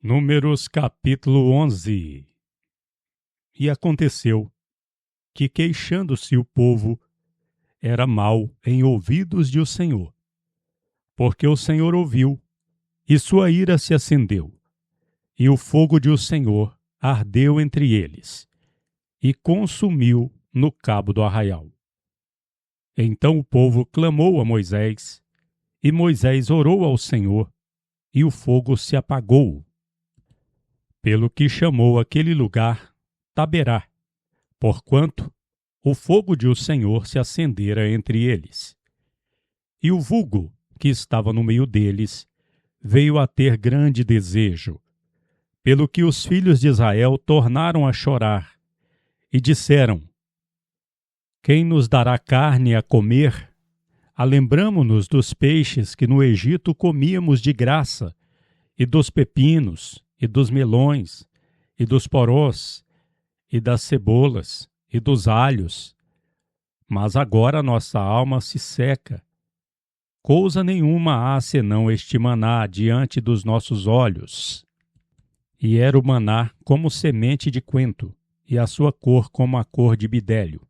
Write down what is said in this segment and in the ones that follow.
Números capítulo 11. E aconteceu que, queixando-se o povo, era mal em ouvidos de o Senhor, porque o Senhor ouviu, e sua ira se acendeu, e o fogo de o Senhor ardeu entre eles, e consumiu no cabo do arraial. Então o povo clamou a Moisés, e Moisés orou ao Senhor, e o fogo se apagou. Pelo que chamou aquele lugar Taberá, porquanto o fogo de o Senhor se acendera entre eles. E o vulgo que estava no meio deles veio a ter grande desejo, pelo que os filhos de Israel tornaram a chorar, e disseram: Quem nos dará carne a comer? Alembramo-nos dos peixes que no Egito comíamos de graça, e dos pepinos, e dos melões, e dos porós, e das cebolas, e dos alhos. Mas agora nossa alma se seca. Coisa nenhuma há senão este maná diante dos nossos olhos. E era o maná como semente de coentro, e a sua cor como a cor de bidélio.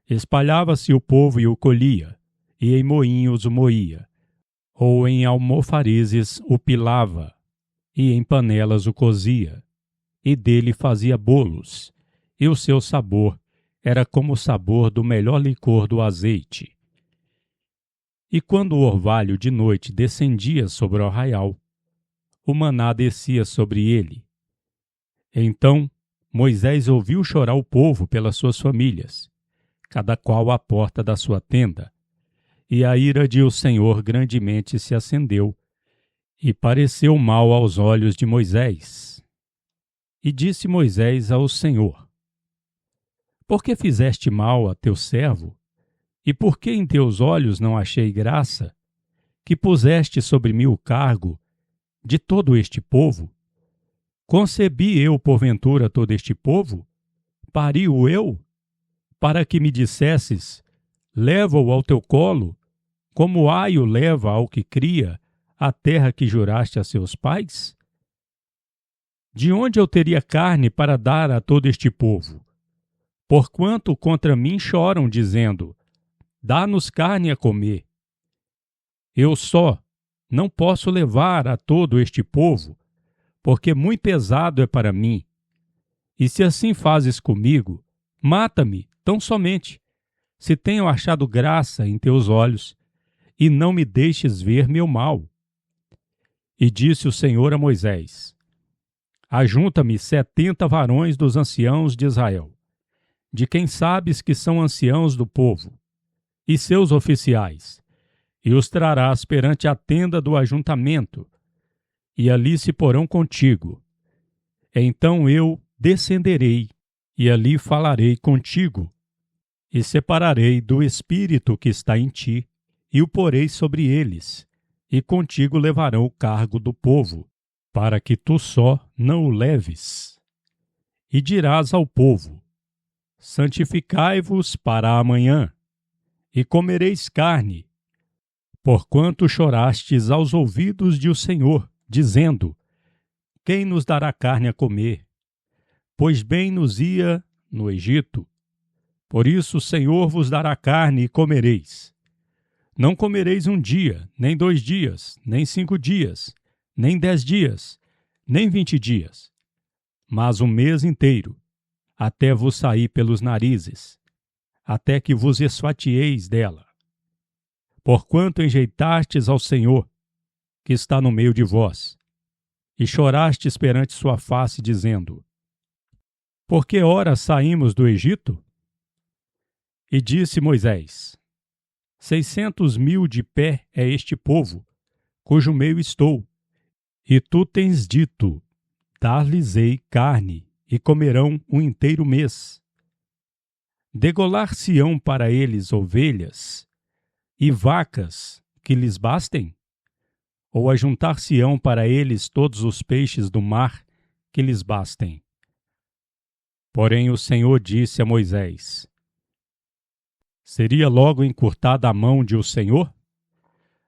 Espalhava-se o povo e o colhia, e em moinhos o moía, ou em almofarizes o pilava, e em panelas o cozia, e dele fazia bolos, e o seu sabor era como o sabor do melhor licor do azeite. E quando o orvalho de noite descendia sobre o arraial, o maná descia sobre ele. Então Moisés ouviu chorar o povo pelas suas famílias, cada qual à porta da sua tenda, e a ira de o Senhor grandemente se acendeu, e pareceu mal aos olhos de Moisés. E disse Moisés ao Senhor: Por que fizeste mal a teu servo? E por que em teus olhos não achei graça, que puseste sobre mim o cargo de todo este povo? Concebi eu, porventura, todo este povo? Pari-o eu? Para que me dissesses: leva-o ao teu colo, como o aio leva ao que cria a terra que juraste a seus pais? De onde eu teria carne para dar a todo este povo? Porquanto contra mim choram, dizendo: dá-nos carne a comer. Eu só não posso levar a todo este povo, porque muito pesado é para mim. E se assim fazes comigo, mata-me tão somente, se tenho achado graça em teus olhos, e não me deixes ver meu mal. E disse o Senhor a Moisés: Ajunta-me 70 varões dos anciãos de Israel, de quem sabes que são anciãos do povo, e seus oficiais, e os trarás perante a tenda do ajuntamento, e ali se porão contigo. Então eu descenderei, e ali falarei contigo, e separarei do espírito que está em ti, e o porei sobre eles, e contigo levarão o cargo do povo, para que tu só não o leves. E dirás ao povo: santificai-vos para amanhã, e comereis carne, porquanto chorastes aos ouvidos de o Senhor, dizendo: quem nos dará carne a comer? Pois bem nos ia no Egito. Por isso o Senhor vos dará carne e comereis. Não comereis 1 dia, nem 2 dias, nem 5 dias, nem 10 dias, nem 20 dias, mas 1 mês inteiro, até vos sair pelos narizes, até que vos esfatieis dela. Porquanto enjeitastes ao Senhor, que está no meio de vós, e chorastes perante sua face, dizendo: por que ora saímos do Egito? E disse Moisés: 600.000 de pé é este povo, cujo meio estou, e tu tens dito: dar-lhes-ei carne, e comerão 1 inteiro mês. Degolar-se-ão para eles ovelhas e vacas que lhes bastem? Ou ajuntar-se-ão para eles todos os peixes do mar que lhes bastem? Porém o Senhor disse a Moisés: seria logo encurtada a mão de o Senhor?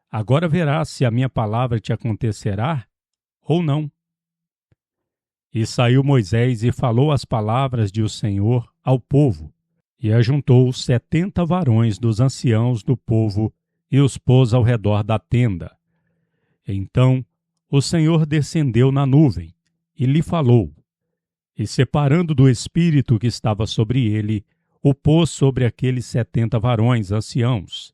Agora verás se a minha palavra te acontecerá ou não. E saiu Moisés e falou as palavras de o Senhor ao povo, e ajuntou 70 varões dos anciãos do povo e os pôs ao redor da tenda. Então o Senhor descendeu na nuvem e lhe falou, e separando do Espírito que estava sobre ele, o pôs sobre aqueles 70 varões anciãos.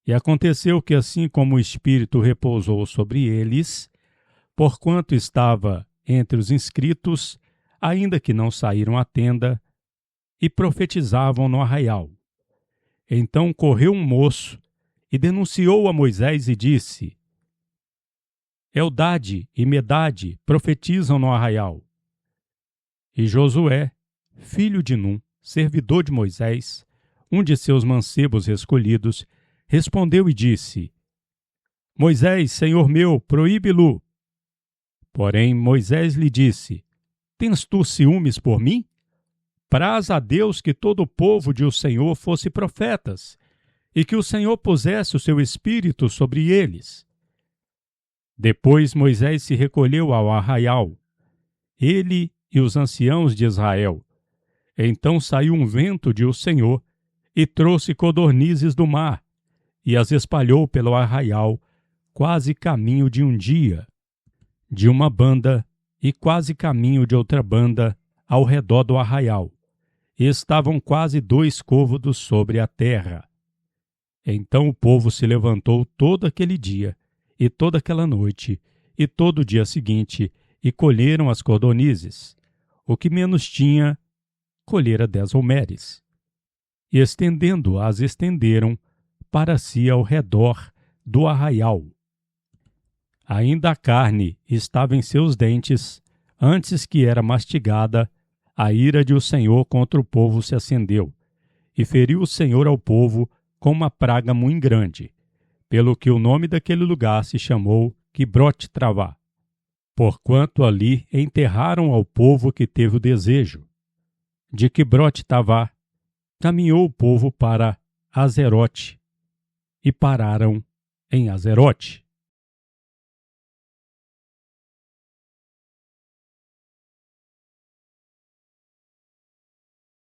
E aconteceu que assim como o Espírito repousou sobre eles, porquanto estava entre os inscritos, ainda que não saíram à tenda, e profetizavam no arraial. Então correu um moço e denunciou a Moisés e disse: Eldade e Medade profetizam no arraial. E Josué, filho de Num, servidor de Moisés, um de seus mancebos escolhidos, respondeu e disse: Moisés, senhor meu, proíbe-lo. Porém Moisés lhe disse: Tens tu ciúmes por mim? Praz a Deus que todo o povo de o Senhor fosse profetas, e que o Senhor pusesse o seu espírito sobre eles. Depois Moisés se recolheu ao arraial, ele e os anciãos de Israel. Então saiu um vento de o Senhor e trouxe codornizes do mar, e as espalhou pelo arraial, quase caminho de um dia, de uma banda, e quase caminho de outra banda, ao redor do arraial. E estavam quase 2 côvados sobre a terra. Então o povo se levantou todo aquele dia, e toda aquela noite, e todo o dia seguinte, e colheram as codornizes. O que menos tinha, colhera 10 homeres. E estendendo-as, estenderam para si ao redor do arraial. Ainda a carne estava em seus dentes, antes que era mastigada, a ira de o Senhor contra o povo se acendeu, e feriu o Senhor ao povo com uma praga muito grande, pelo que o nome daquele lugar se chamou Quibrote Travá, porquanto ali enterraram ao povo que teve o desejo. De Quibrote Travá caminhou o povo para Azerote, e pararam em Azerote.